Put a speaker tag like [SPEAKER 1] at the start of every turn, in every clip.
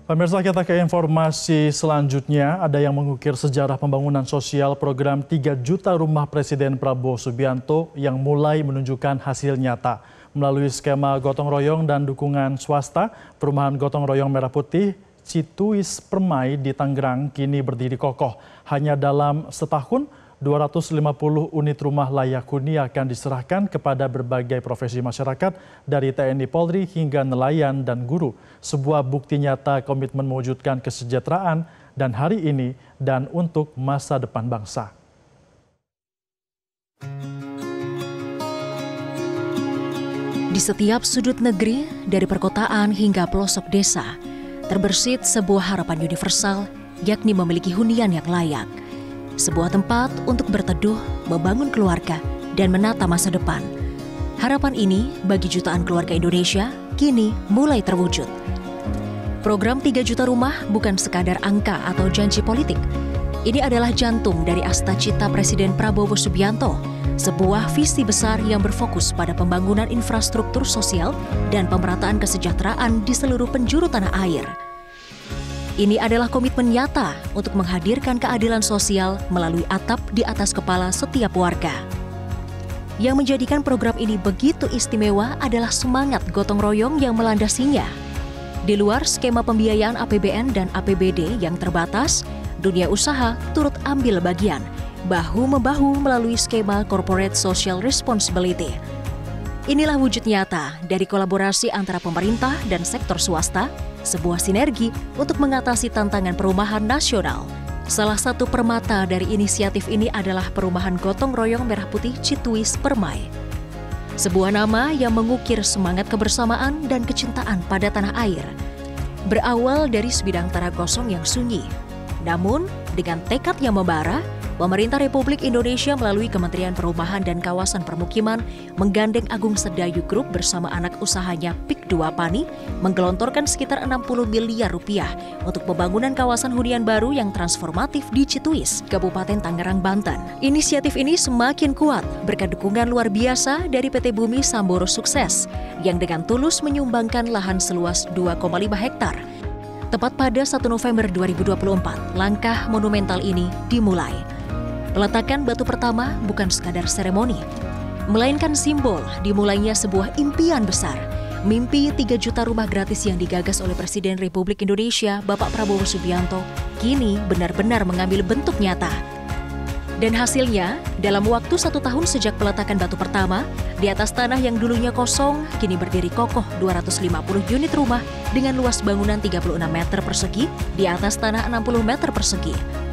[SPEAKER 1] Pemirsa, kita ke informasi selanjutnya. Ada yang mengukir sejarah pembangunan sosial program 3 juta rumah Presiden Prabowo Subianto yang mulai menunjukkan hasil nyata. Melalui skema gotong royong dan dukungan swasta, perumahan gotong royong Merah Putih Cituis Permai di Tangerang kini berdiri kokoh. Hanya dalam setahun, 250 unit rumah layak huni akan diserahkan kepada berbagai profesi masyarakat dari TNI Polri hingga nelayan dan guru. Sebuah bukti nyata komitmen mewujudkan kesejahteraan dan hari ini dan untuk masa depan bangsa.
[SPEAKER 2] Di setiap sudut negeri, dari perkotaan hingga pelosok desa, terbersit sebuah harapan universal, yakni memiliki hunian yang layak. Sebuah tempat untuk berteduh, membangun keluarga, dan menata masa depan. Harapan ini bagi jutaan keluarga Indonesia kini mulai terwujud. Program 3 juta rumah bukan sekadar angka atau janji politik. Ini adalah jantung dari asta cita Presiden Prabowo Subianto, sebuah visi besar yang berfokus pada pembangunan infrastruktur sosial dan pemerataan kesejahteraan di seluruh penjuru tanah air. Ini adalah komitmen nyata untuk menghadirkan keadilan sosial melalui atap di atas kepala setiap warga. Yang menjadikan program ini begitu istimewa adalah semangat gotong royong yang melandasinya. Di luar skema pembiayaan APBN dan APBD yang terbatas, dunia usaha turut ambil bagian, bahu-membahu melalui skema Corporate Social Responsibility. Inilah wujud nyata dari kolaborasi antara pemerintah dan sektor swasta, sebuah sinergi untuk mengatasi tantangan perumahan nasional. Salah satu permata dari inisiatif ini adalah perumahan gotong royong Merah Putih Cituis Permai. Sebuah nama yang mengukir semangat kebersamaan dan kecintaan pada tanah air. Berawal dari sebidang tanah kosong yang sunyi. Namun, dengan tekad yang membara, Pemerintah Republik Indonesia melalui Kementerian Perumahan dan Kawasan Permukiman menggandeng Agung Sedayu Group bersama anak usahanya PIK 2 Pani menggelontorkan sekitar 60 miliar rupiah untuk pembangunan kawasan hunian baru yang transformatif di Cituis, Kabupaten Tangerang, Banten. Inisiatif ini semakin kuat berkat dukungan luar biasa dari PT Bumi Samboro Sukses yang dengan tulus menyumbangkan lahan seluas 2,5 hektar. Tepat pada 1 November 2024, langkah monumental ini dimulai. Peletakan batu pertama bukan sekadar seremoni, melainkan simbol dimulainya sebuah impian besar. Mimpi 3 juta rumah gratis yang digagas oleh Presiden Republik Indonesia, Bapak Prabowo Subianto, kini benar-benar mengambil bentuk nyata. Dan hasilnya, dalam waktu 1 tahun sejak peletakan batu pertama, di atas tanah yang dulunya kosong, kini berdiri kokoh 250 unit rumah dengan luas bangunan 36 meter persegi di atas tanah 60 meter persegi.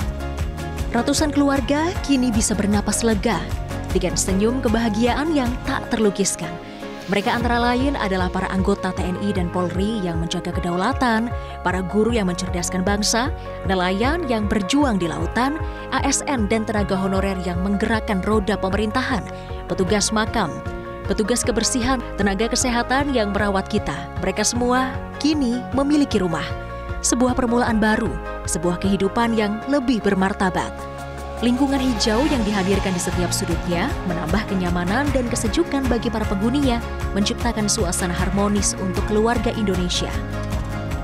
[SPEAKER 2] Ratusan keluarga kini bisa bernapas lega dengan senyum kebahagiaan yang tak terlukiskan. Mereka antara lain adalah para anggota TNI dan Polri yang menjaga kedaulatan, para guru yang mencerdaskan bangsa, nelayan yang berjuang di lautan, ASN dan tenaga honorer yang menggerakkan roda pemerintahan, petugas makam, petugas kebersihan, tenaga kesehatan yang merawat kita. Mereka semua kini memiliki rumah. Sebuah permulaan baru, sebuah kehidupan yang lebih bermartabat. Lingkungan hijau yang dihadirkan di setiap sudutnya menambah kenyamanan dan kesejukan bagi para penghuninya, menciptakan suasana harmonis untuk keluarga Indonesia.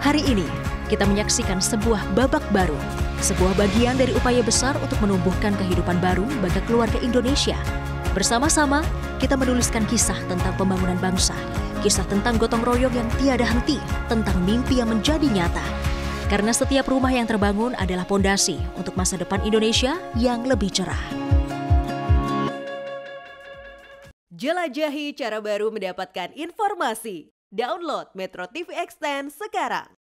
[SPEAKER 2] Hari ini, kita menyaksikan sebuah babak baru, sebuah bagian dari upaya besar untuk menumbuhkan kehidupan baru bagi keluarga Indonesia. Bersama-sama, kita menuliskan kisah tentang pembangunan bangsa, kisah tentang gotong royong yang tiada henti, tentang mimpi yang menjadi nyata. Karena setiap rumah yang terbangun adalah pondasi untuk masa depan Indonesia yang lebih cerah.
[SPEAKER 3] Jelajahi cara baru mendapatkan informasi. Download Metro TV Extend sekarang.